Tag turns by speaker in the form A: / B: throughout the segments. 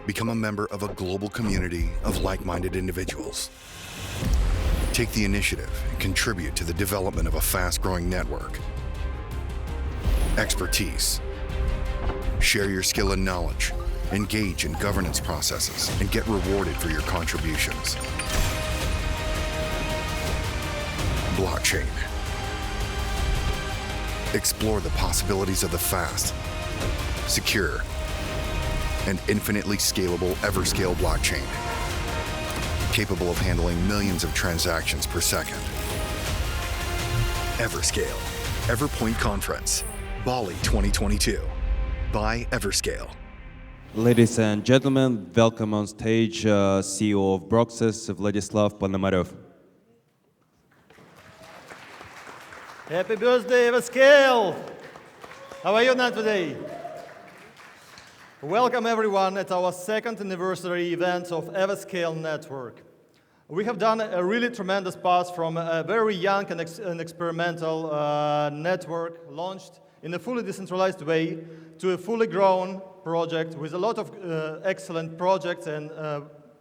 A: Become a member of a global community of like-minded individuals. Take the initiative and contribute to the development of a fast-growing network. Expertise. Share your skill and knowledge. Engage in governance processes and get rewarded for your contributions. Blockchain. Explore the possibilities of the fast, secure, and infinitely scalable Everscale blockchain, capable of handling millions of transactions per second. Everscale, EVERPOINT Conference, Bali 2022, by Everscale.
B: Ladies and gentlemen, welcome on stage CEO of Broxus, Vladislav Ponomarev.
C: Happy birthday, Everscale! How are you now today? Welcome everyone at our second anniversary event of Everscale Network. We have done a really tremendous path from a very young and experimental network launched in a fully decentralized way to a fully grown project with a lot of excellent projects and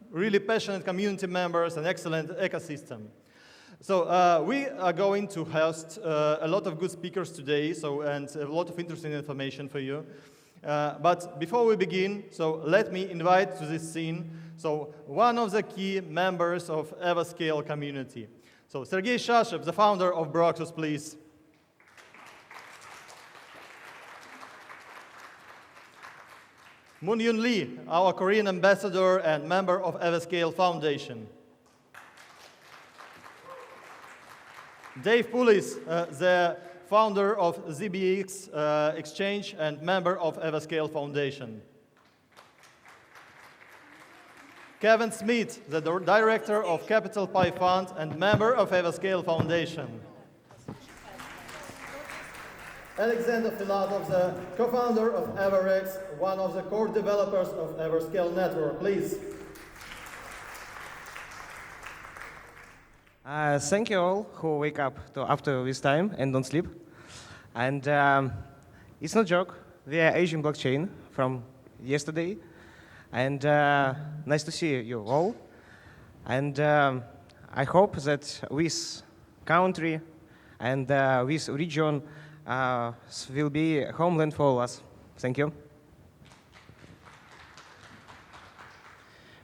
C: really passionate community members and excellent ecosystem. So we are going to host a lot of good speakers today, and a lot of interesting information for you. But before we begin, so let me invite to this scene one of the key members of Everscale community. So Sergey Shashev, the founder of Broxus, please. Moonyoung Lee, our Korean ambassador and member of Everscale Foundation. Dave Pulis, the founder of ZBX Exchange and member of Everscale Foundation. Kevin Smith, the director of Capital Pi Fund and member of Everscale Foundation. Alexander Filatov, the co-founder of EverX, one of the core developers of Everscale Network, please.
D: Thank you all who wake up after this time and don't sleep. And it's no joke. We are Asian blockchain from yesterday. And nice to see you all. And I hope that this country and this region will be a homeland for us. Thank you.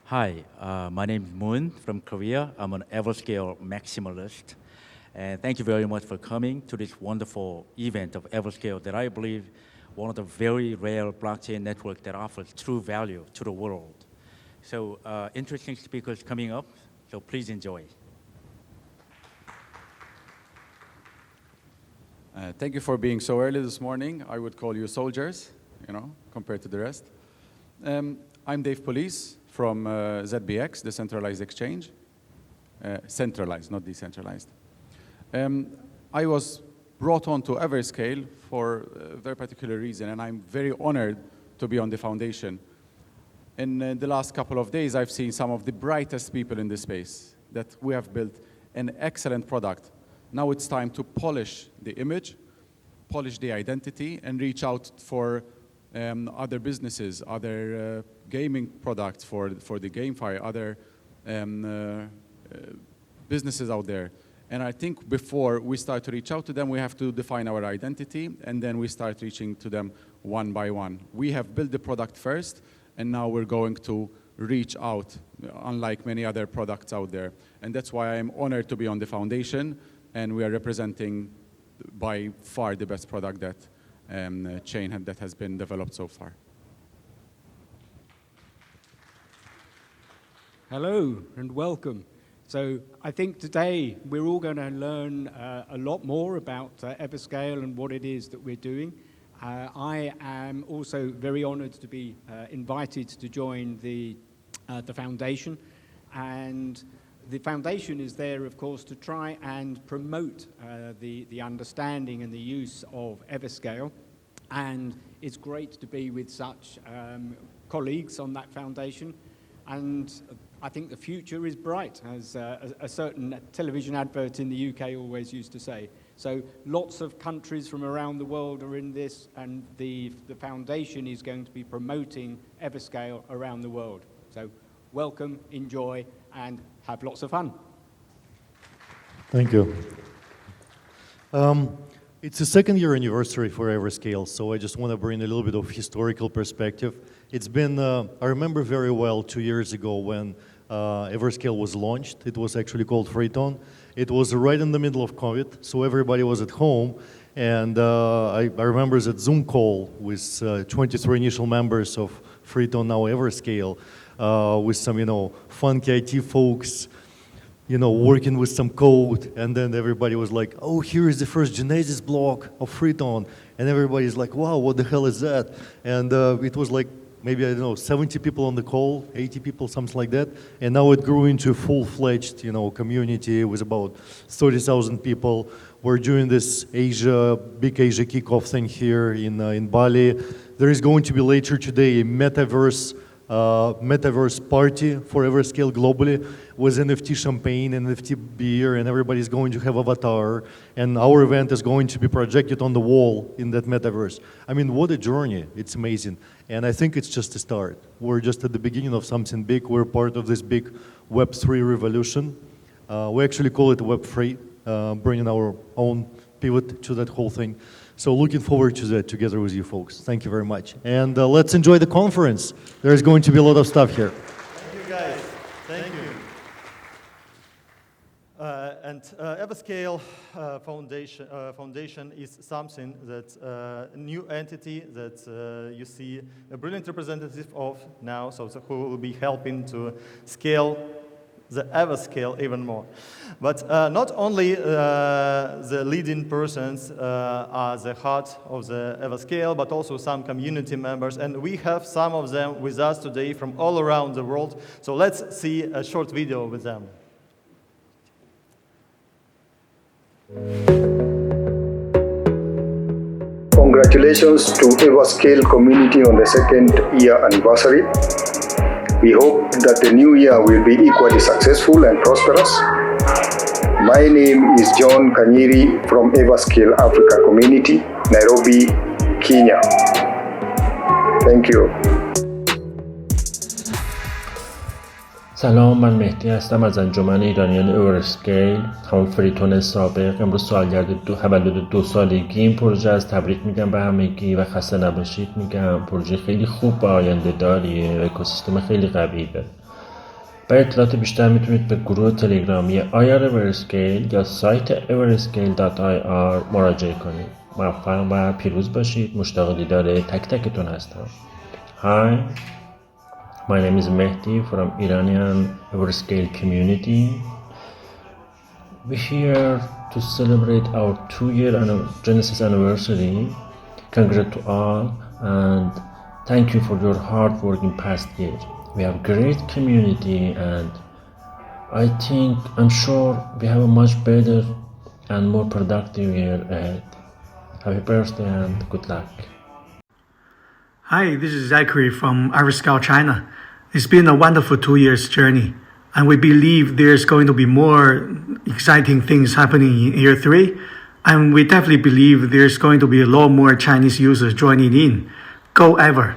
E: Hi, my name is Moon from Korea. I'm an Everscale maximalist. And thank you very much for coming to this wonderful event of Everscale that I believe one of the very rare blockchain networks that offers true value to the world. So interesting speakers coming up, so please enjoy.
F: Thank you for being so early this morning. I would call you soldiers, compared to the rest. I'm Dave Pulis from ZBX, Decentralized Exchange. Centralized, not decentralized. I was brought on to Everscale for a very particular reason, and I'm very honored to be on the foundation. In the last couple of days, I've seen some of the brightest people in this space, that we have built an excellent product. Now it's time to polish the image, polish the identity, and reach out for other businesses, other gaming products for the GameFi, other businesses out there. And I think before we start to reach out to them, we have to define our identity, and then we start reaching to them one by one. We have built the product first, and now we're going to reach out, unlike many other products out there. And that's why I'm honored to be on the foundation, and we are representing by far the best product that chain that has been developed so far.
G: Hello and welcome. So I think today we're all going to learn a lot more about Everscale and what it is that we're doing. I am also very honored to be invited to join the foundation. And the foundation is there, of course, to try and promote the understanding and the use of Everscale. And it's great to be with such colleagues on that foundation. And I think the future is bright, as a certain television advert in the UK always used to say. So lots of countries from around the world are in this, and the foundation is going to be promoting Everscale around the world. So welcome, enjoy, and have lots of fun.
H: Thank you. It's the second year anniversary for Everscale, so I just want to bring a little bit of historical perspective. It's been, I remember very well 2 years ago when Everscale was launched. It was actually called PokerTON. It was right in the middle of COVID, so everybody was at home. And I remember that Zoom call with 23 initial members of PokerTON, now Everscale, with some, funky IT folks, working with some code, and then everybody was like, oh, here is the first Genesis block of PokerTON, and everybody's like, wow, what the hell is that? And it was like, maybe, 70 people on the call, 80 people, something like that, and now it grew into a full-fledged, community with about 30,000 people. We're doing this big Asia kickoff thing here in Bali. There is going to be later today a metaverse party for Everscale globally with NFT champagne and NFT beer, and everybody's going to have avatar, and our event is going to be projected on the wall in that metaverse. I mean, what a journey. It's amazing. And I think it's just a start. We're just at the beginning of something big. We're part of this big Web3 revolution. We actually call it Web3, bringing our own pivot to that whole thing. So looking forward to that together with you folks. Thank you very much. And let's enjoy the conference. There's going to be a lot of stuff here.
C: Thank you, guys. Thank you. And Everscale Foundation is something that a new entity that you see a brilliant representative of now, so who will be helping to scale the Everscale even more. But not only the leading persons are the heart of the Everscale, but also some community members. And we have some of them with us today from all around the world. So let's see a short video with them.
I: Congratulations to Everscale community on the second year anniversary. We hope that the new year will be equally successful and prosperous. My name is John Kanyiri from Everscale Africa Community, Nairobi, Kenya. Thank you.
J: سلام، من مهدی هستم از انجمن ایرانیان اورسکیل، همون فریتون سابق. امروز سالگرد تولد 2 سالگی این پروژه از. تبریک میگم به همگی و خسته نباشید میگم. پروژه خیلی خوب با آینده داریه و اکوسیستم خیلی قوی داره. برای اطلاعات بیشتر میتونید به گروه تلگرامی Everscale یا سایت everscale.ir مراجعه کنید. موفق و پیروز باشید. مشتاق دیدار تک تکتون هستم. Hi. My name is Mehdi from Iranian Everscale community. We're here to celebrate our 2-year Genesis anniversary. Congrats to all and thank you for your hard work in past year. We have great community and I'm sure we have a much better and more productive year ahead. Happy birthday and good luck.
K: Hi, this is Zachary from Everscale China. It's been a wonderful 2 years journey, and we believe there's going to be more exciting things happening in year 3, and we definitely believe there's going to be a lot more Chinese users joining in. Go Ever!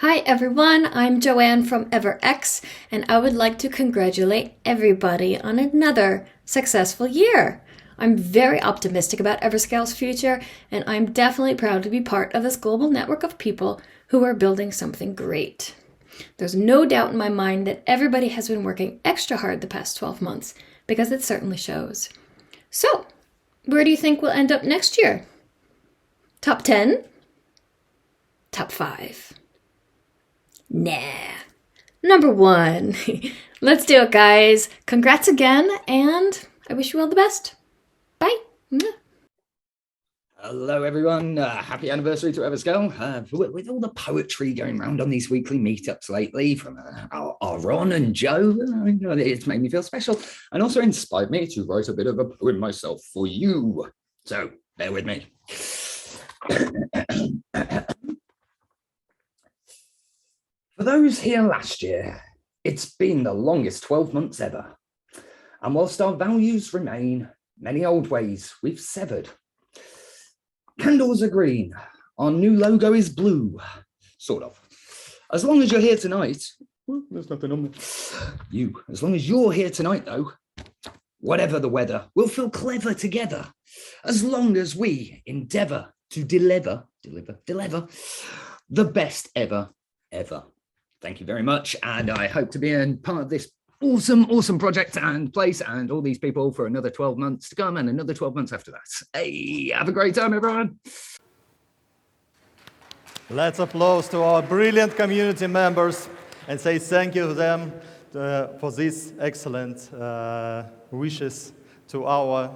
L: Hi everyone, I'm Joanne from EverX, and I would like to congratulate everybody on another successful year. I'm very optimistic about Everscale's future, and I'm definitely proud to be part of this global network of people who are building something great. There's no doubt in my mind that everybody has been working extra hard the past 12 months, because it certainly shows. So, where do you think we'll end up next year? Top 10? Top 5? Nah. Number 1. Let's do it, guys. Congrats again, and I wish you all the best. Bye.
M: Hello, everyone. Happy anniversary to Everscale. With all the poetry going around on these weekly meetups lately from our Ron and Joe, it's made me feel special and also inspired me to write a bit of a poem myself for you. So bear with me. For those here last year, it's been the longest 12 months ever. And whilst our values remain, Many old ways we've severed. Candles are green. Our new logo is blue. Sort of. As long as you're here tonight, there's nothing on me. As long as you're here tonight, though, whatever the weather, we'll feel clever together. As long as we endeavor to deliver the best ever. Thank you very much. And I hope to be a part of this awesome project and place and all these people for another 12 months to come and another 12 months after that. Hey, have a great time, everyone.
C: Let's applause to our brilliant community members and say thank you to them for these excellent wishes to our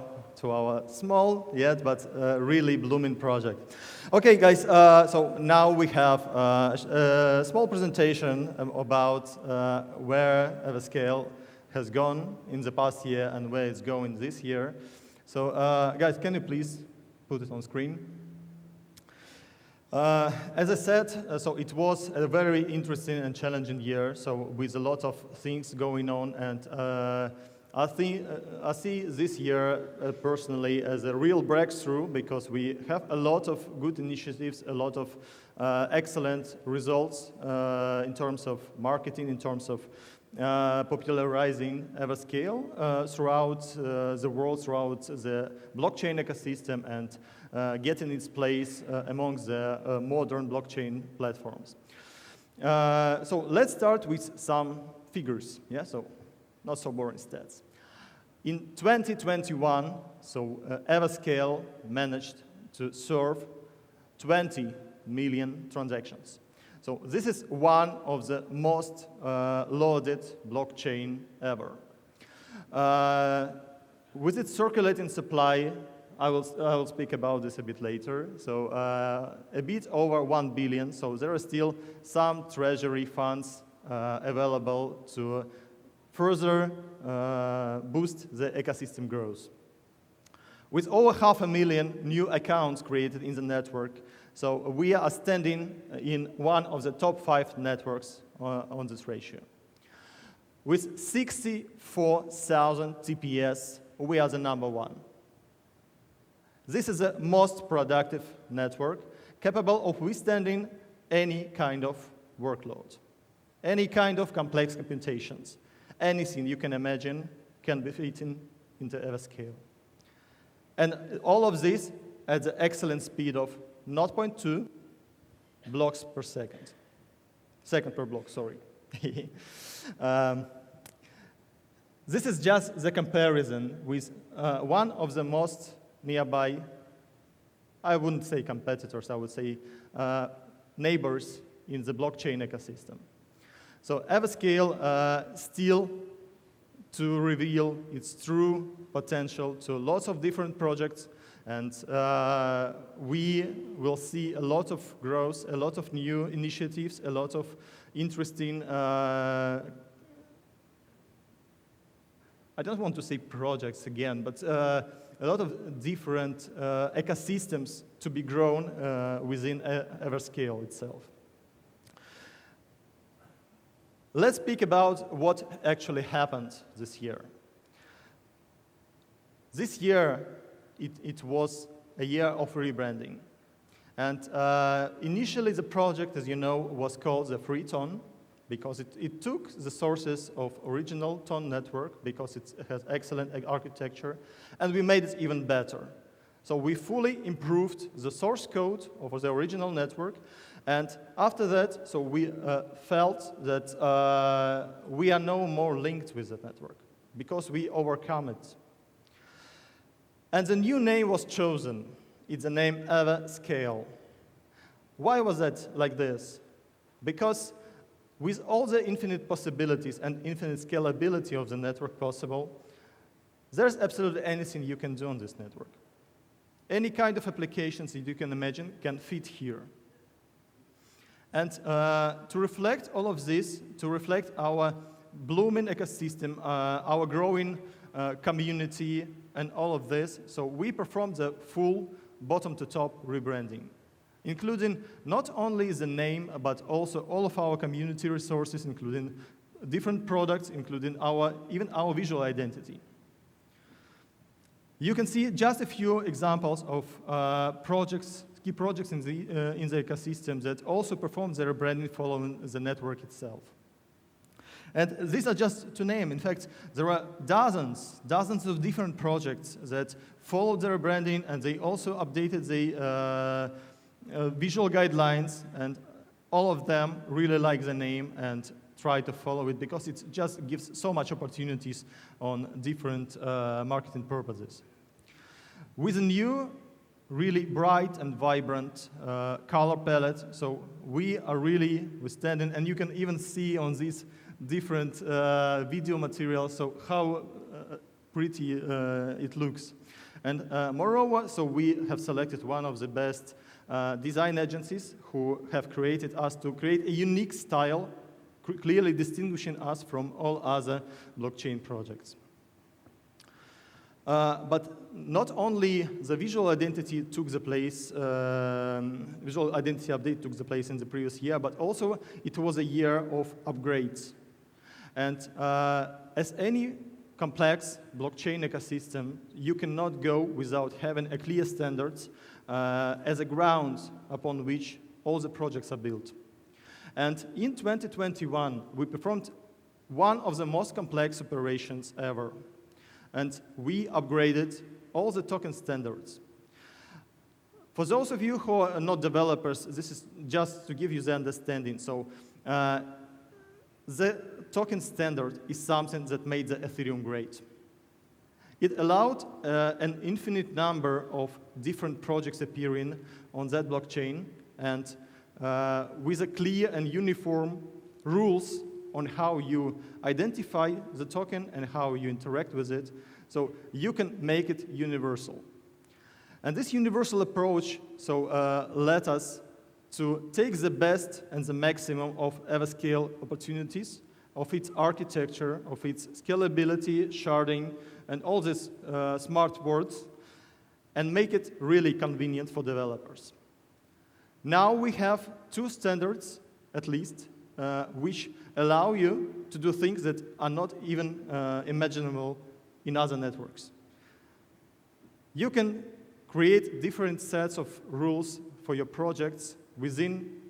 C: small yet but really blooming project. Okay, guys, so now we have a small presentation about where Everscale has gone in the past year and where it's going this year. So, guys, can you please put it on screen? As I said, so it was a very interesting and challenging year, so with a lot of things going on, and I see this year personally as a real breakthrough because we have a lot of good initiatives, a lot of excellent results in terms of marketing, in terms of popularizing Everscale throughout the world, throughout the blockchain ecosystem, and getting its place amongst the modern blockchain platforms. So let's start with some figures. Yeah, so not so boring stats. In 2021, so Everscale managed to serve 20 million transactions. So this is one of the most loaded blockchain ever. With its circulating supply, I will speak about this a bit later. So a bit over 1 billion. So there are still some treasury funds available to further boost the ecosystem growth. With over 500,000 new accounts created in the network, so we are standing in one of the top 5 networks on this ratio. With 64,000 TPS, we are the #1. This is the most productive network, capable of withstanding any kind of workload, any kind of complex computations. Anything you can imagine can be fitting into Everscale. And all of this at the excellent speed of 0.2 blocks per second. Second per block, sorry. This is just the comparison with one of the most nearby, I wouldn't say competitors, I would say neighbors in the blockchain ecosystem. So Everscale still to reveal its true potential to lots of different projects, and we will see a lot of growth, a lot of new initiatives, a lot of interesting, I don't want to say projects again, but a lot of different ecosystems to be grown within Everscale itself. Let's speak about what actually happened this year. This year, it was a year of rebranding. And initially, the project, as you know, was called the Free TON, because it took the sources of original TON network, because it has excellent architecture, and we made it even better. So we fully improved the source code of the original network, and after that, so we felt that we are no more linked with the network, because we overcome it. And the new name was chosen. It's the name Everscale. Why was that like this? Because with all the infinite possibilities and infinite scalability of the network possible, there's absolutely anything you can do on this network. Any kind of applications that you can imagine can fit here. And to reflect all of this, to reflect our blooming ecosystem, our growing community, and all of this, so we performed the full bottom-to-top rebranding, including not only the name, but also all of our community resources, including different products, including even our visual identity. You can see just a few examples of key projects in the ecosystem that also perform their rebranding following the network itself. And these are just to name. In fact, there are dozens of different projects that followed their rebranding, and they also updated the visual guidelines, and all of them really like the name and try to follow it because it just gives so much opportunities on different marketing purposes. With a new, really bright and vibrant color palette, so we are really withstanding, and you can even see on these different video materials, so how pretty it looks. And moreover, so we have selected one of the best design agencies who have created us to create a unique style, clearly distinguishing us from all other blockchain projects. But not only the visual identity took the place, visual identity update took the place in the previous year, but also it was a year of upgrades. And as any complex blockchain ecosystem, you cannot go without having a clear standards as a ground upon which all the projects are built. And in 2021, we performed one of the most complex operations ever. And we upgraded all the token standards. For those of you who are not developers, this is just to give you the understanding. So the token standard is something that made the Ethereum great. It allowed an infinite number of different projects appearing on that blockchain, and with a clear and uniform rules on how you identify the token and how you interact with it, so you can make it universal. And this universal approach led us to take the best and the maximum of Everscale opportunities, of its architecture, of its scalability, sharding, and all these smart words, and make it really convenient for developers. Now we have two standards, at least, which allow you to do things that are not even imaginable in other networks. You can create different sets of rules for your projects within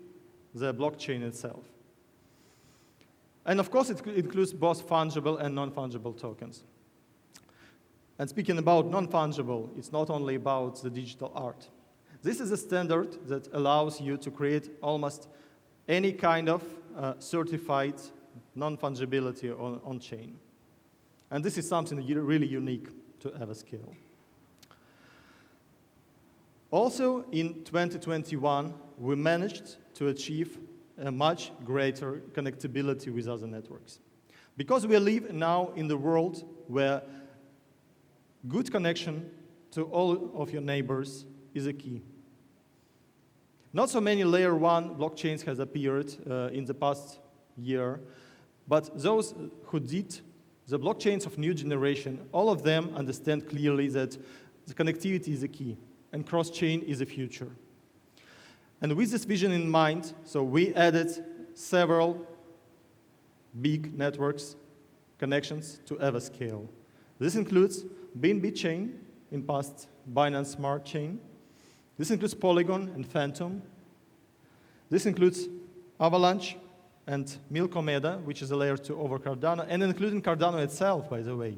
C: the blockchain itself. And of course, it includes both fungible and non-fungible tokens. And speaking about non-fungible, it's not only about the digital art. This is a standard that allows you to create almost any kind of certified non-fungibility on-chain. And this is something really unique to Everscale. Also, in 2021, we managed to achieve a much greater connectability with other networks. Because we live now in the world where good connection to all of your neighbors is a key. Not so many layer 1 blockchains has appeared in the past year, but those who did, the blockchains of new generation, all of them understand clearly that the connectivity is a key and cross-chain is the future. And with this vision in mind, so we added several big networks connections to Everscale. This includes BNB chain, in past Binance Smart Chain. This includes Polygon and Phantom. This includes Avalanche and Milkomeda, which is a layer 2 over Cardano, and including Cardano itself, by the way.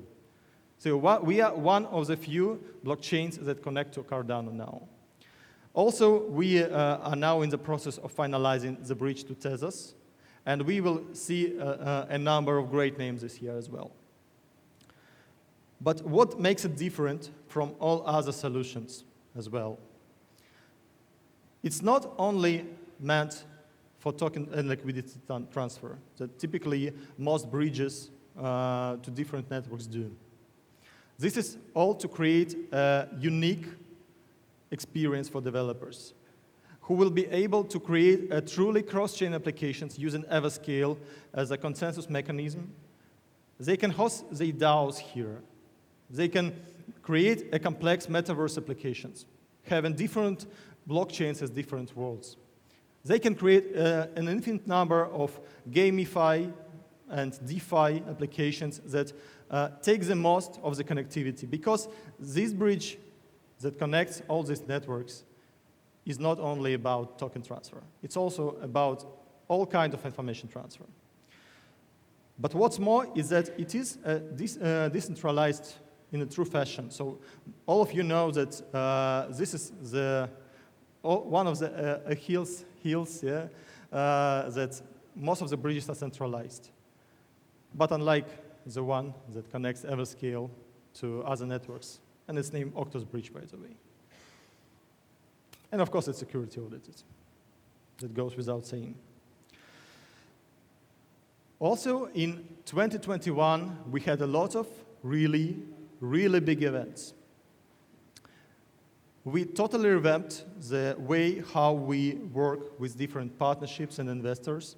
C: So we are one of the few blockchains that connect to Cardano now. Also, we are now in the process of finalizing the bridge to Tezos, and we will see a number of great names this year as well. But what makes it different from all other solutions as well? It's not only meant for token and liquidity transfer that typically most bridges to different networks do. This is all to create a unique experience for developers who will be able to create a truly cross-chain applications using Everscale as a consensus mechanism. They can host their DAOs here. They can create a complex metaverse applications, having different blockchains as different worlds. They can create an infinite number of GameFi and DeFi applications that take the most of the connectivity, because this bridge that connects all these networks is not only about token transfer. It's also about all kinds of information transfer. But what's more is that it is decentralized in a true fashion. So all of you know that this is one of the hills, yeah, that most of the bridges are centralized. But unlike the one that connects Everscale to other networks, and it's named Octos Bridge, by the way. And of course, it's security audited. That goes without saying. Also, in 2021, we had a lot of really big events. We totally revamped the way how we work with different partnerships and investors.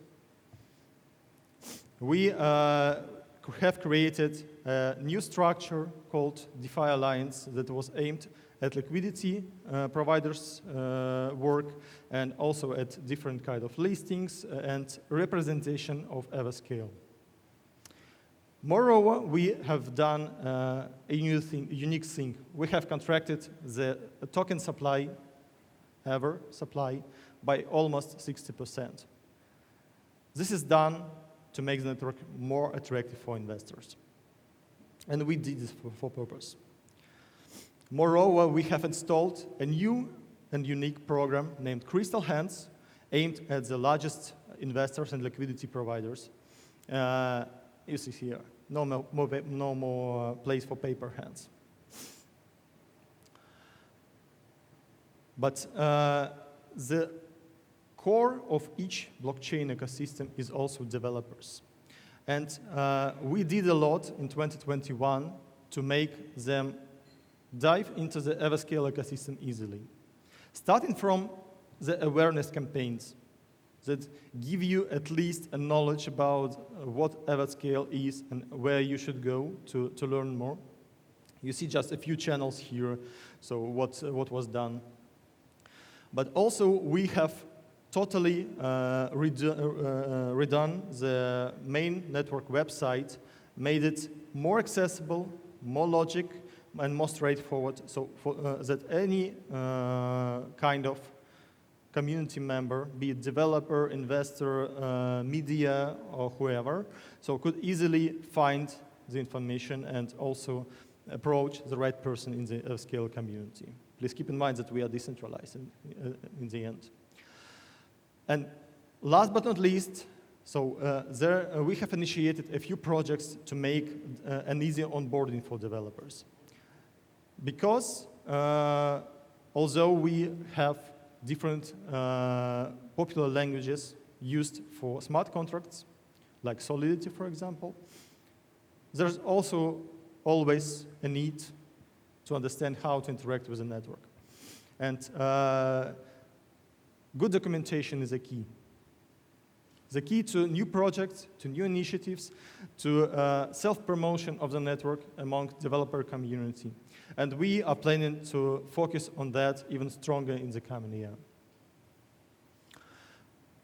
C: We have created a new structure called DeFi Alliance that was aimed at liquidity providers' work, and also at different kind of listings and representation of Everscale. Moreover, we have done a unique thing. We have contracted the token supply, Ever supply, by almost 60%. This is done to make the network more attractive for investors. And we did this for purpose. Moreover, we have installed a new and unique program named Crystal Hands, aimed at the largest investors and liquidity providers. You see here, no more place for paper hands. But the core of each blockchain ecosystem is also developers. And we did a lot in 2021 to make them dive into the Everscale ecosystem easily. Starting from the awareness campaigns that give you at least a knowledge about what Everscale is and where you should go to learn more. You see just a few channels here, so what was done. But also we have totally redone the main network website, made it more accessible, more logic, and more straightforward, so that any kind of community member, be it developer, investor, media, or whoever, so could easily find the information and also approach the right person in the Everscale community. Please keep in mind that we are decentralized in the end. And last but not least, so we have initiated a few projects to make an easy onboarding for developers. Because although we have different popular languages used for smart contracts, like Solidity, for example, there's also always a need to understand how to interact with the network. And good documentation is a key. The key to new projects, to new initiatives, to self-promotion of the network among developer community. And we are planning to focus on that even stronger in the coming year.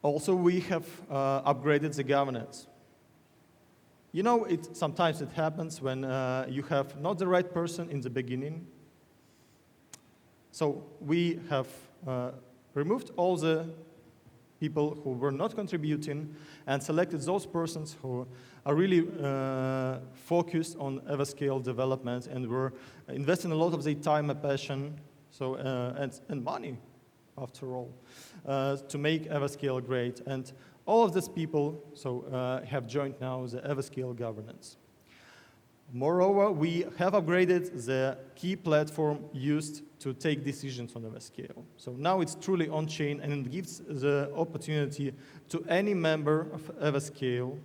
C: Also, we have upgraded the governance. You know, sometimes it happens when you have not the right person in the beginning. So we have removed all the people who were not contributing and selected those persons who are really focused on Everscale development and were investing a lot of their time and passion, so and money, after all, to make Everscale great. And all of these people have joined now the Everscale governance. Moreover, we have upgraded the key platform used to take decisions on Everscale. So now it's truly on-chain, and it gives the opportunity to any member of Everscale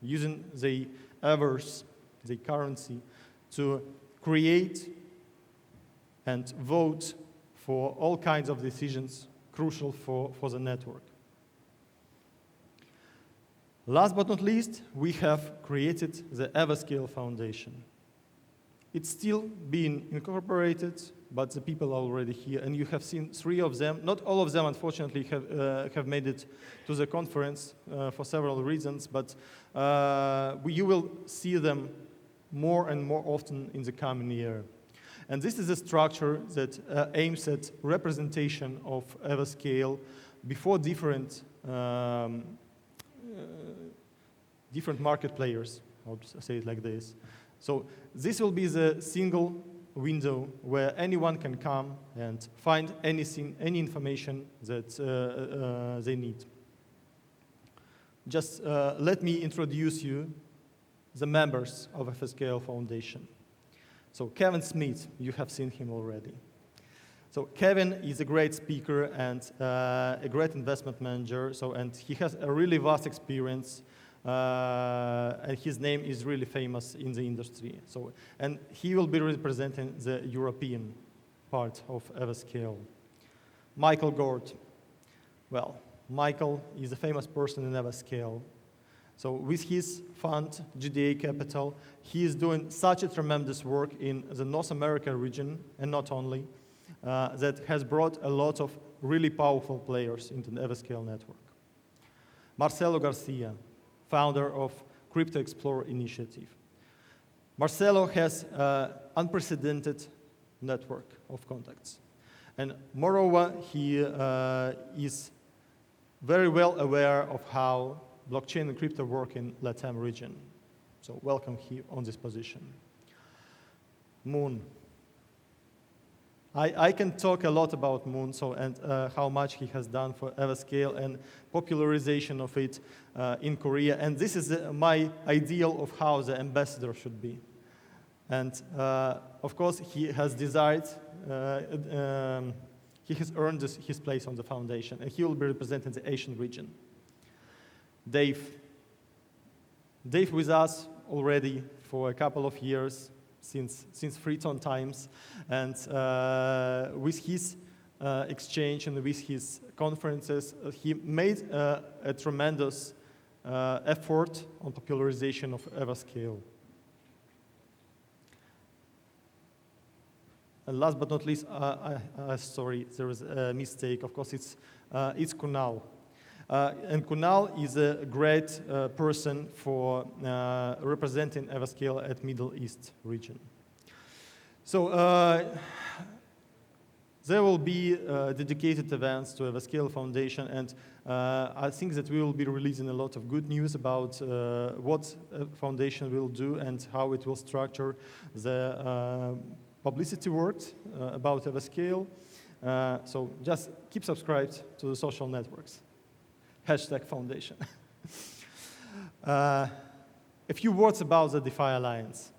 C: using the Evers, the currency, to create and vote for all kinds of decisions crucial for the network. Last but not least, we have created the Everscale Foundation. It's still being incorporated, but the people are already here. And you have seen 3 of them. Not all of them, unfortunately, have made it to the conference for several reasons, but you will see them more and more often in the coming year. And this is a structure that aims at representation of Everscale before different market players, I'll say it like this. So this will be the single window where anyone can come and find anything, any information that they need. Just let me introduce you the members of Everscale Foundation. So Kevin Smith, you have seen him already. So Kevin is a great speaker and a great investment manager, and he has a really vast experience, and his name is really famous in the industry. And he will be representing the European part of Everscale. Michael Gord. Well, Michael is a famous person in Everscale. So with his fund, GDA Capital, he is doing such a tremendous work in the North America region, and not only, that has brought a lot of really powerful players into the Everscale network. Marcelo Garcia, founder of Crypto Explorer Initiative. Marcelo has an unprecedented network of contacts. And moreover, he is very well aware of how blockchain and crypto work in LATAM region. So welcome here on this position. Moon. I can talk a lot about Moon and how much he has done for Everscale and popularization of it in Korea. And this is my ideal of how the ambassador should be. And of course, he has desired, he has earned his place on the foundation, and he will be representing the Asian region. Dave. Dave with us already for a couple of years, since PokerTON times, and with his exchange and with his conferences, he made a tremendous effort on popularization of Everscale. And last but not least, sorry, there was a mistake. Of course, it's Kunal. And Kunal is a great person for representing Everscale at Middle East region. So there will be dedicated events to Everscale Foundation, and I think that we will be releasing a lot of good news about what foundation will do and how it will structure the publicity work about Everscale. So just keep subscribed to the social networks. #foundation. A few words about the DeFi Alliance.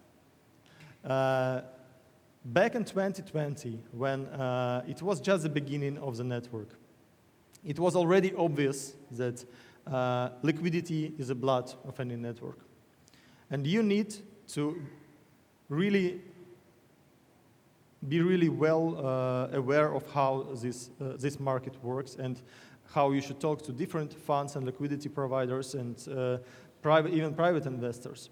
C: Back in 2020, when it was just the beginning of the network, it was already obvious that liquidity is the blood of any network. And you need to really be really well aware of how this market works and how you should talk to different funds and liquidity providers and even private investors.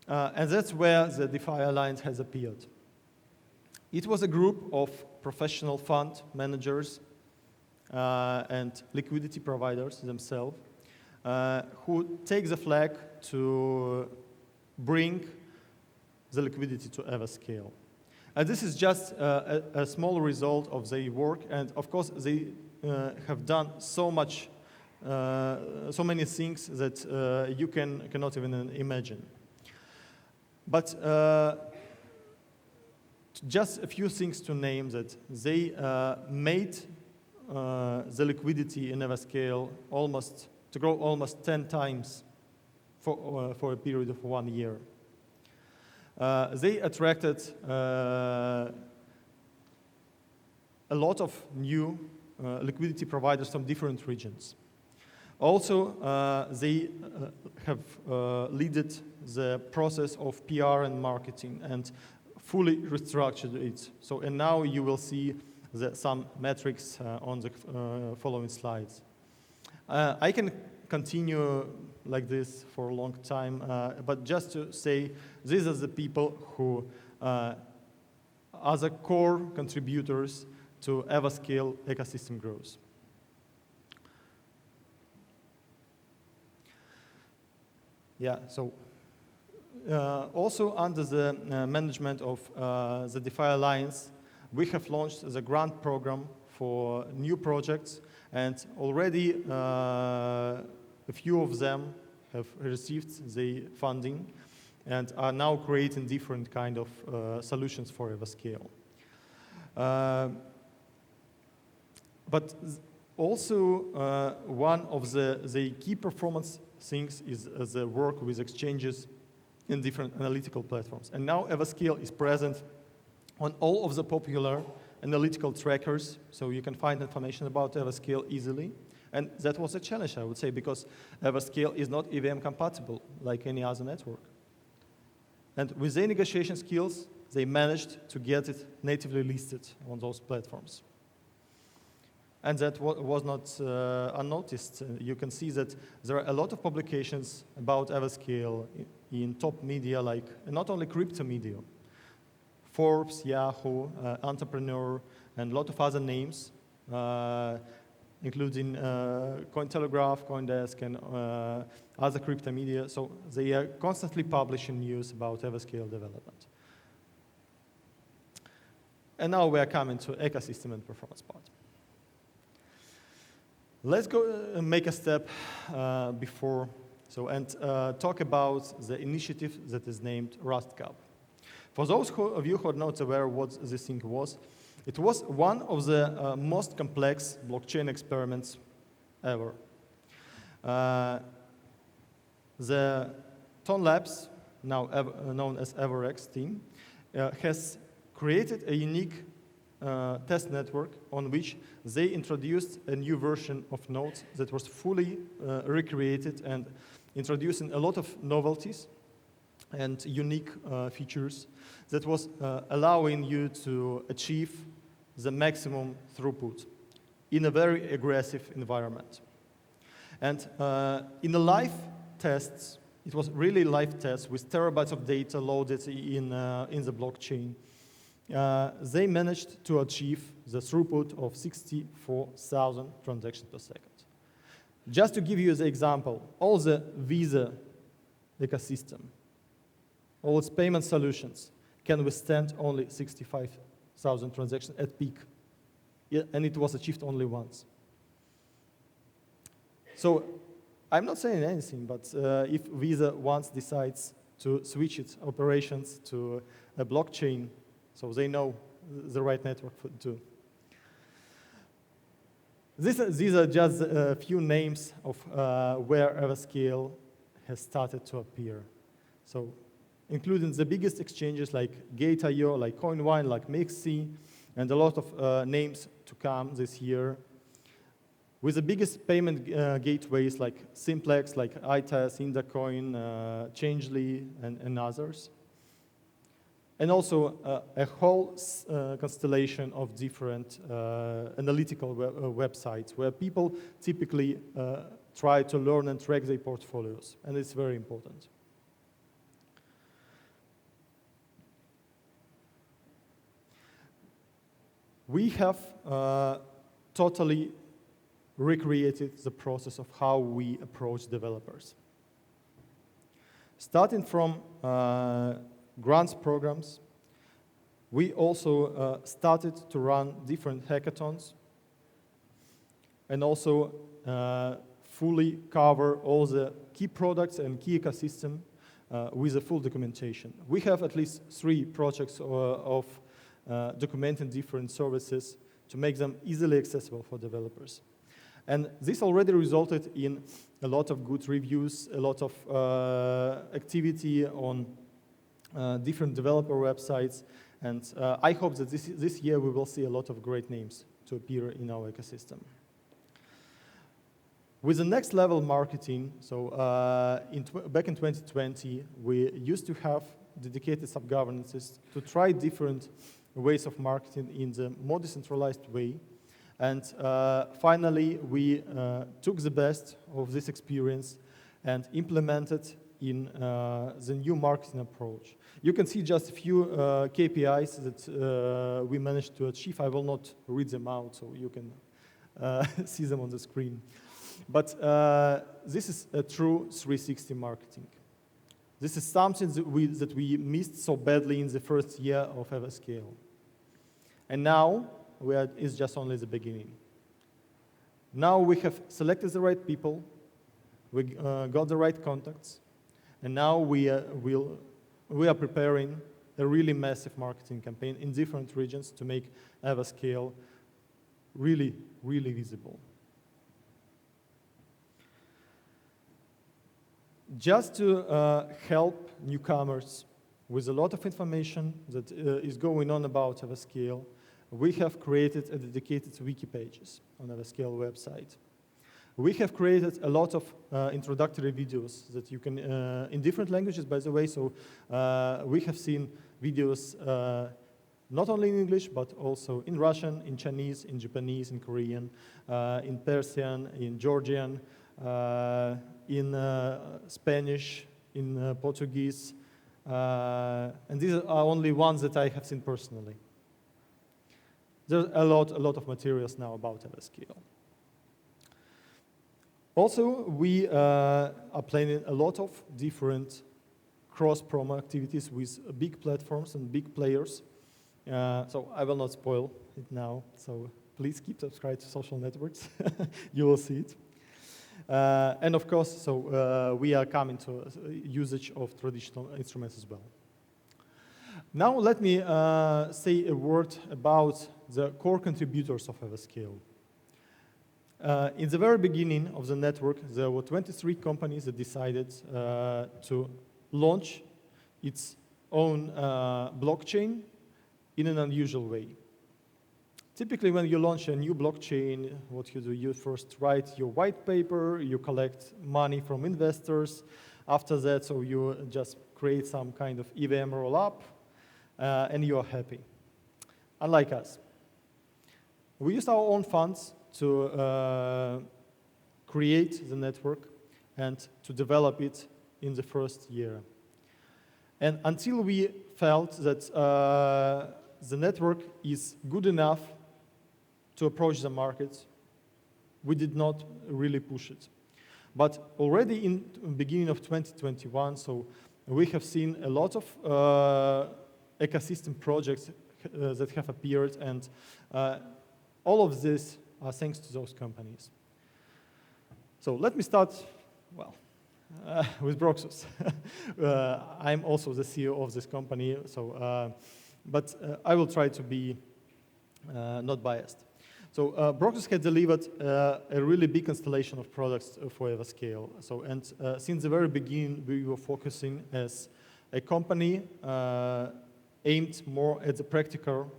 C: And that's where the DeFi Alliance has appeared. It was a group of professional fund managers and liquidity providers themselves who take the flag to bring the liquidity to Everscale. And this is just a small result of their work, and of course they have done so many things that you cannot even imagine. But just a few things to name that they made the liquidity in Everscale to grow almost 10 times for a period of 1 year. They attracted a lot of new liquidity providers from different regions. Also, they have led the process of PR and marketing and fully restructured it. So, and now you will see some metrics on the following slides. I can continue like this for a long time, but just to say, these are the people who other core contributors to Everscale ecosystem growth. Yeah, so also under the management of the DeFi Alliance, we have launched the grant program for new projects, and already a few of them have received the funding and are now creating different kind of solutions for Everscale. But also one of the key performance things is the work with exchanges in different analytical platforms. And now Everscale is present on all of the popular analytical trackers, so you can find information about Everscale easily. And that was a challenge, I would say, because Everscale is not EVM compatible like any other network. And with their negotiation skills, they managed to get it natively listed on those platforms. And that was not unnoticed. You can see that there are a lot of publications about Everscale in top media, like not only crypto media, Forbes, Yahoo, Entrepreneur, and a lot of other names, including Cointelegraph, CoinDesk, and other crypto media. So they are constantly publishing news about Everscale development. And now we are coming to ecosystem and performance part. Let's go make a step before, and talk about the initiative that is named Rust Cup. For those of you who are not aware what this thing was, it was one of the most complex blockchain experiments ever. The TON Labs, now known as EverX team, has created a unique test network on which they introduced a new version of nodes that was fully recreated and introducing a lot of novelties and unique features that was allowing you to achieve the maximum throughput in a very aggressive environment. And in the live tests, it was really live tests with terabytes of data loaded in the blockchain. They managed to achieve the throughput of 64,000 transactions per second. Just to give you the example, all the Visa ecosystem, all its payment solutions can withstand only 65,000 transactions at peak. Yeah, and it was achieved only once. So I'm not saying anything, but if Visa once decides to switch its operations to a blockchain, so they know the right network to do. These are just a few names of where Everscale has started to appear. So including the biggest exchanges like Gate.io, like CoinWine, like Mixi, and a lot of names to come this year. With the biggest payment gateways like Simplex, like iTask, Indacoin, Changely, and others. And also a whole constellation of different analytical websites where people typically try to learn and track their portfolios, and it's very important. We have totally recreated the process of how we approach developers. Starting from grants programs, we also started to run different hackathons and also fully cover all the key products and key ecosystem with a full documentation. We have at least 3 projects of documenting different services to make them easily accessible for developers. And this already resulted in a lot of good reviews, a lot of activity on different developer websites, and I hope that this year we will see a lot of great names to appear in our ecosystem. With the next level marketing, so back in 2020, we used to have dedicated sub-governances to try different ways of marketing in the more decentralized way. And finally, we took the best of this experience and implemented in the new marketing approach. You can see just a few KPIs that we managed to achieve. I will not read them out, so you can see them on the screen. But this is a true 360 marketing. This is something that we missed so badly in the first year of Everscale. And now, it's just only the beginning. Now we have selected the right people, we got the right contacts, and now we are preparing a really massive marketing campaign in different regions to make Everscale really, really visible. Just to help newcomers with a lot of information that is going on about Everscale, we have created a dedicated wiki pages on Everscale website. We have created a lot of introductory videos that you can, in different languages, by the way, so we have seen videos not only in English, but also in Russian, in Chinese, in Japanese, in Korean, in Persian, in Georgian, in Spanish, in Portuguese, and these are only ones that I have seen personally. There's a lot of materials now about Everscale. Also, we are planning a lot of different cross-promo activities with big platforms and big players. So I will not spoil it now, so please keep subscribed to social networks. You will see it. And of course, so we are coming to usage of traditional instruments as well. Now let me say a word about the core contributors of Everscale. In the very beginning of the network, there were 23 companies that decided to launch its own blockchain in an unusual way. Typically, when you launch a new blockchain, what you do, you first write your white paper, you collect money from investors. After that, so you just create some kind of EVM rollup, and you are happy. Unlike us. We used our own funds to create the network and to develop it in the first year. And until we felt that the network is good enough to approach the market, we did not really push it. But already in the beginning of 2021, so we have seen a lot of ecosystem projects that have appeared, and all of this are thanks to those companies. So let me start, well, with Broxus. I'm also the CEO of this company, so, but I will try to be not biased. So Broxus has delivered a really big constellation of products for Everscale. So, and since the very beginning, we were focusing as a company aimed more at the practical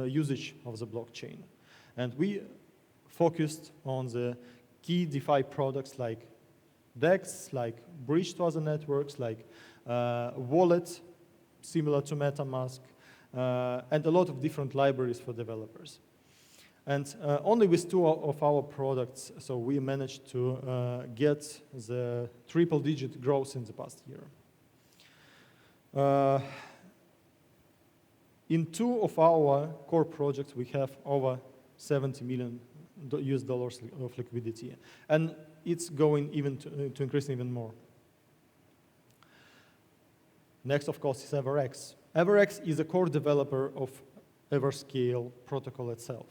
C: usage of the blockchain. And we focused on the key DeFi products like DEX, like bridge to other networks, like wallet, similar to MetaMask, and a lot of different libraries for developers. And only with 2 of our products, so we managed to get the triple-digit growth in the past year. In 2 of our core projects, we have over $70 million of liquidity, and it's going even to increase even more. Next, of course, is EverX. EverX is a core developer of Everscale protocol itself.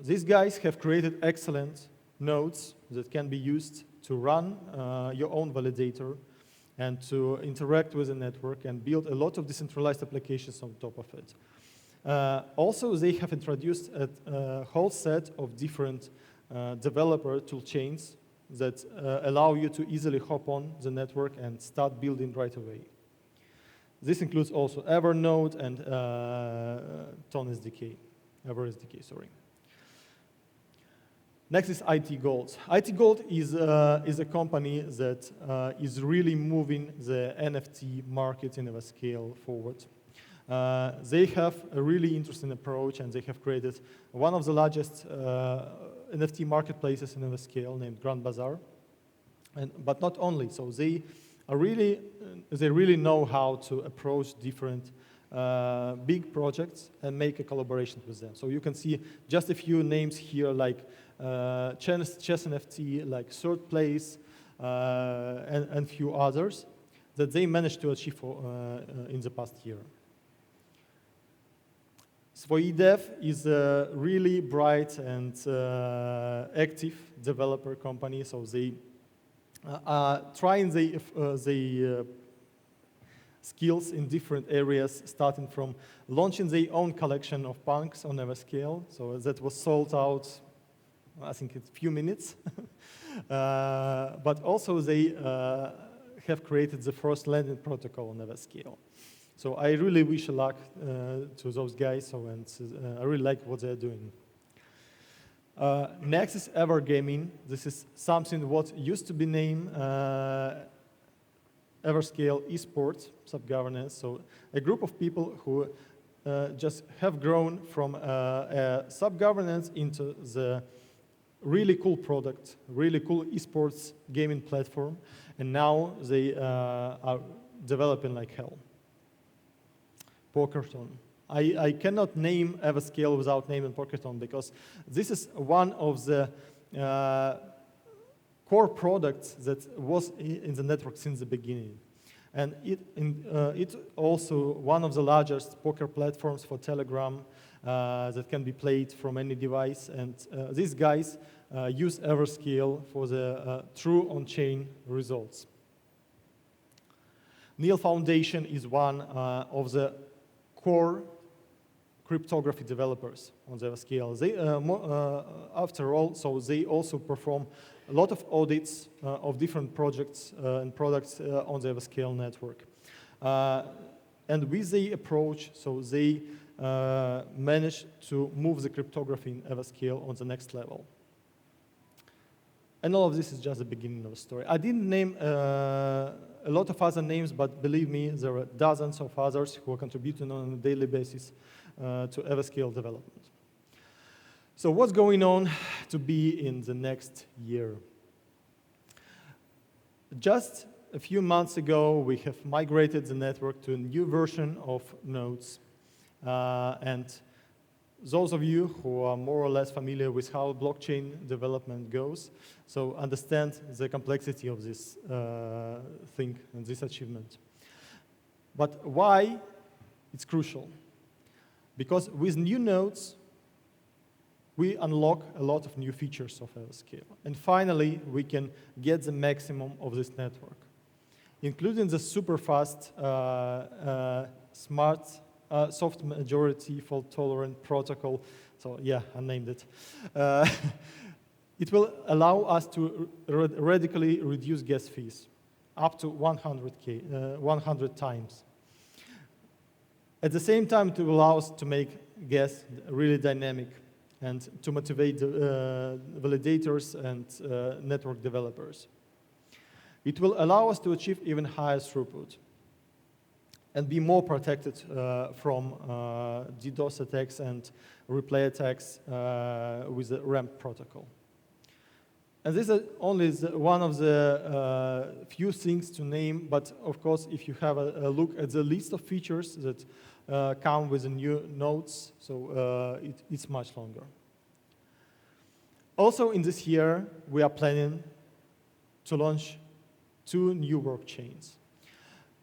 C: These guys have created excellent nodes that can be used to run your own validator and to interact with the network and build a lot of decentralized applications on top of it. Also, they have introduced a whole set of different developer toolchains that allow you to easily hop on the network and start building right away. This includes also Evernote and PokerTON SDK, Ever SDK, sorry. Next is IT Gold. IT Gold is a company that is really moving the NFT market in Everscale forward. They have a really interesting approach, and they have created one of the largest NFT marketplaces in Everscale named Grand Bazaar. But not only, so they really know how to approach different big projects and make a collaboration with them. So you can see just a few names here, like Chess NFT, like Third Place, and few others that they managed to achieve in the past year. Svoi Dev is a really bright and active developer company, so they are trying the skills in different areas, starting from launching their own collection of punks on Everscale. So that was sold out, I think, in a few minutes. But also they have created the first lending protocol on Everscale. So I really wish luck to those guys, and I really like what they're doing. Next is EverGaming. This is something what used to be named Everscale Esports Subgovernance. So a group of people who just have grown from a subgovernance into the really cool product, really cool esports gaming platform, and now they are developing like hell. PokerTON. I cannot name Everscale without naming PokerTON, because this is one of the core products that was in the network since the beginning. And it's also one of the largest poker platforms for Telegram that can be played from any device. And these guys use Everscale for the true on-chain results. Neil Foundation is one of the core cryptography developers on the Everscale. They, after all, so they also perform a lot of audits of different projects and products on the Everscale network. And with the approach, so they managed to move the cryptography in Everscale on the next level. And all of this is just the beginning of the story. I didn't name a lot of other names, but believe me, there are dozens of others who are contributing on a daily basis to Everscale development. So what's going on to be in the next year? Just a few months ago, we have migrated the network to a new version of nodes. And those of you who are more or less familiar with how blockchain development goes, so understand the complexity of this thing and this achievement. But why it's crucial? Because with new nodes, we unlock a lot of new features of Everscale. And finally, we can get the maximum of this network, including the super fast, smart, soft majority fault tolerant protocol. So yeah, I named it. It will allow us to radically reduce gas fees up to 100 times. At the same time, it will allow us to make gas really dynamic and to motivate validators and network developers. It will allow us to achieve even higher throughput and be more protected from DDoS attacks and replay attacks with the RAMP protocol. And this is only one of the few things to name, but of course, if you have a look at the list of features that come with the new nodes, so it's much longer. Also in this year, we are planning to launch 2 new Workchains.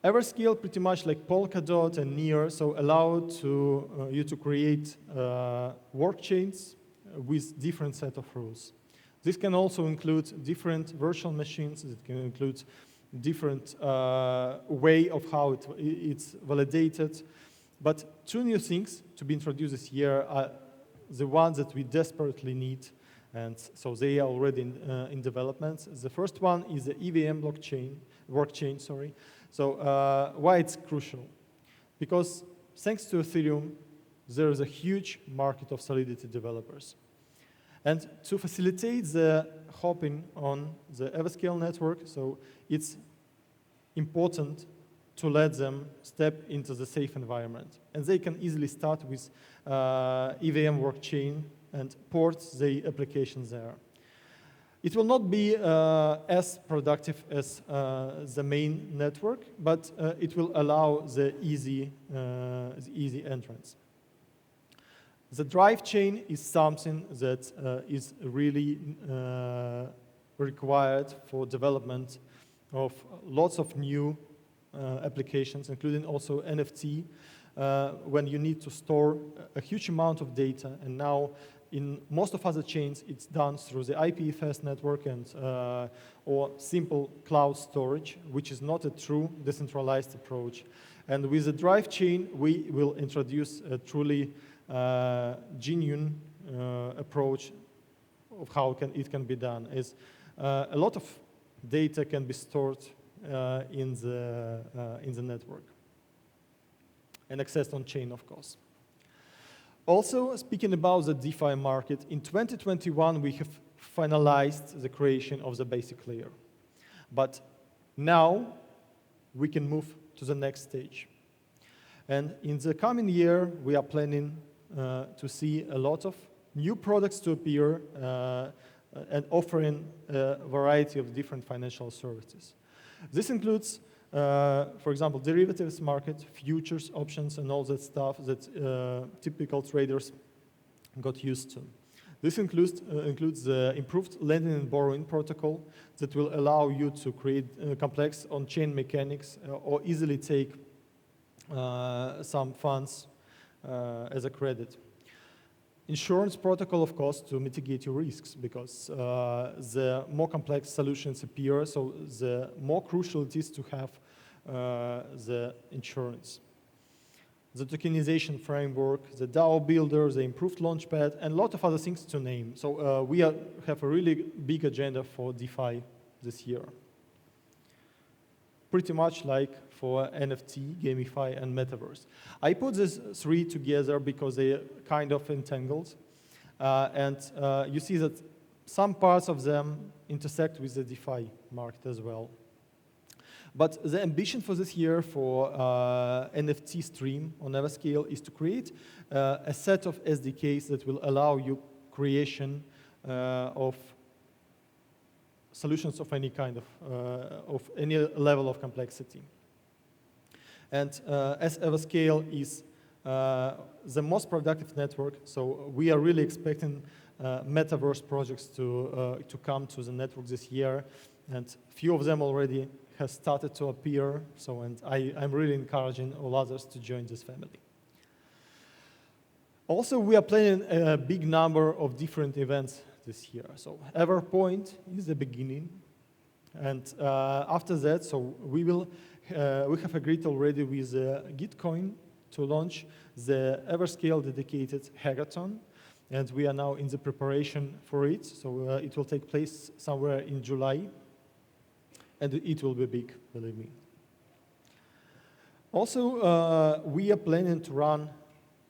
C: Everscale, pretty much like Polkadot and Near, so allow you to create Workchains with different set of rules. This can also include different virtual machines. It can include different way of how it's validated. But 2 new things to be introduced this year are the ones that we desperately need, and so they are already in development. The first one is the EVM Workchain, sorry. So why it's crucial? Because thanks to Ethereum, there is a huge market of Solidity developers. And to facilitate the hopping on the Everscale network, so it's important to let them step into the safe environment. And they can easily start with EVM Workchain and port the applications there. It will not be as productive as the main network, but it will allow the easy entrance. The drive chain is something that is really required for development of lots of new applications, including also NFT, when you need to store a huge amount of data. And now in most of other chains, it's done through the IPFS network and or simple cloud storage, which is not a true decentralized approach. And with the drive chain, we will introduce a truly genuine approach of how it can be done. Is a lot of data can be stored in the network and accessed on chain, of course. Also, speaking about the DeFi market, in 2021 we have finalized the creation of the basic layer, but now we can move to the next stage. And in the coming year, we are planning to see a lot of new products to appear and offering a variety of different financial services. This includes, for example, derivatives market, futures, options, and all that stuff that typical traders got used to. This includes the improved lending and borrowing protocol that will allow you to create complex on-chain mechanics or easily take some funds as a credit. Insurance protocol, of course, to mitigate your risks, because the more complex solutions appear, so the more crucial it is to have the insurance. The tokenization framework, the DAO builder, the improved launchpad, and a lot of other things to name. So we have a really big agenda for DeFi this year. Pretty much like for NFT, GameFi, and Metaverse. I put these three together because they are kind of entangled. And you see that some parts of them intersect with the DeFi market as well. But the ambition for this year for NFT stream on Everscale is to create a set of SDKs that will allow you creation of solutions of any kind of any level of complexity. And as Everscale is the most productive network, so we are really expecting metaverse projects to come to the network this year, and few of them already has started to appear. So, and I'm really encouraging all others to join this family. Also, we are planning a big number of different events this year. So EVERPOINT is the beginning, and after that, so we have agreed already with Gitcoin to launch the Everscale dedicated hackathon, and we are now in the preparation for it. So it will take place somewhere in July, and it will be big, believe me. Also, we are planning to run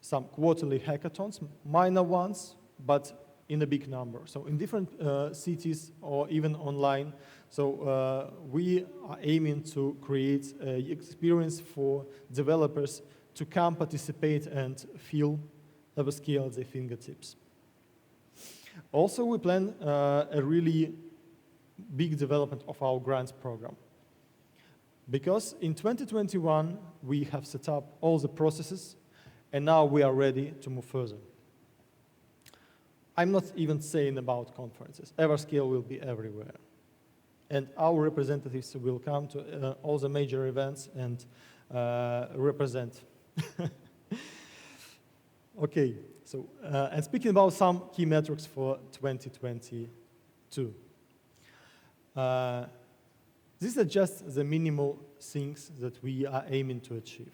C: some quarterly hackathons, minor ones, but in a big number. So in different cities or even online. So we are aiming to create an experience for developers to come participate and feel Everscale at their fingertips. Also, we plan a really big development of our grants program. Because in 2021, we have set up all the processes, and now we are ready to move further. I'm not even saying about conferences. Everscale will be everywhere. And our representatives will come to all the major events and represent. Okay, so, and speaking about some key metrics for 2022. These are just the minimal things that we are aiming to achieve.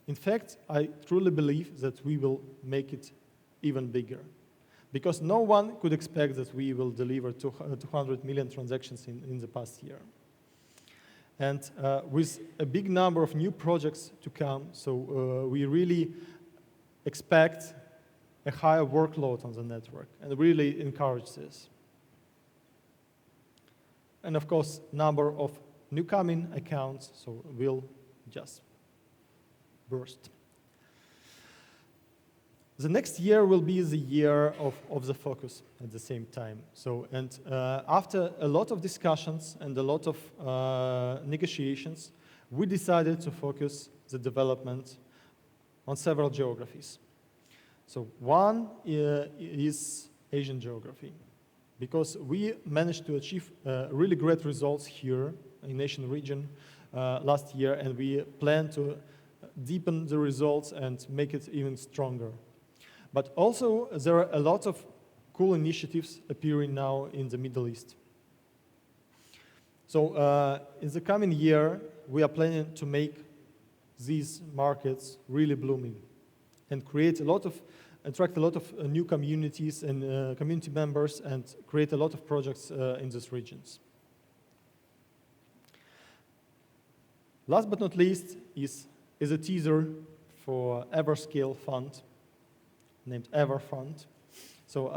C: In fact, I truly believe that we will make it even bigger, because no one could expect that we will deliver 200 million transactions in the past year. And with a big number of new projects to come, so we really expect a higher workload on the network and really encourage this. And of course, number of new coming accounts, so will just burst. The next year will be the year of the focus at the same time. So, and after a lot of discussions and a lot of negotiations, we decided to focus the development on several geographies. So one is Asian geography, because we managed to achieve really great results here in Asian region last year, and we plan to deepen the results and make it even stronger. But also, there are a lot of cool initiatives appearing now in the Middle East. So in the coming year, we are planning to make these markets really blooming and attract a lot of new communities and community members and create a lot of projects in these regions. Last but not least is a teaser for Everscale Fund, named Ever.fund. So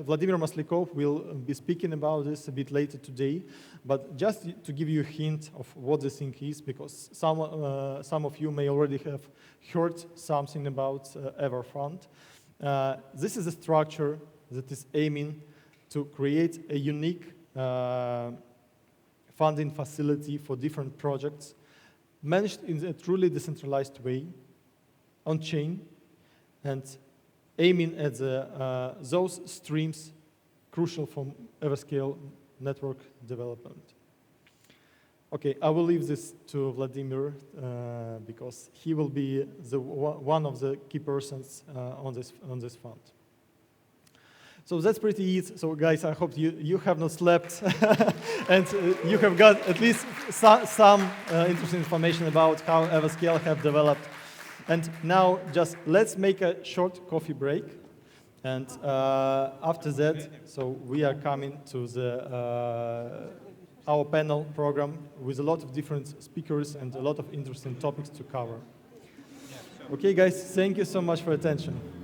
C: Vladimir Maslikov will be speaking about this a bit later today, but just to give you a hint of what this thing is, because some of you may already have heard something about Ever.fund. This is a structure that is aiming to create a unique funding facility for different projects, managed in a truly decentralized way, on-chain, and aiming at those streams crucial for Everscale network development. Okay, I will leave this to Vladimir because he will be one of the key persons on this fund. So that's pretty easy. So guys, I hope you have not slept and you have got at least some interesting information about how Everscale have developed. And now just let's make a short coffee break. And after that, so we are coming to our panel program with a lot of different speakers and a lot of interesting topics to cover. Okay, guys, thank you so much for attention.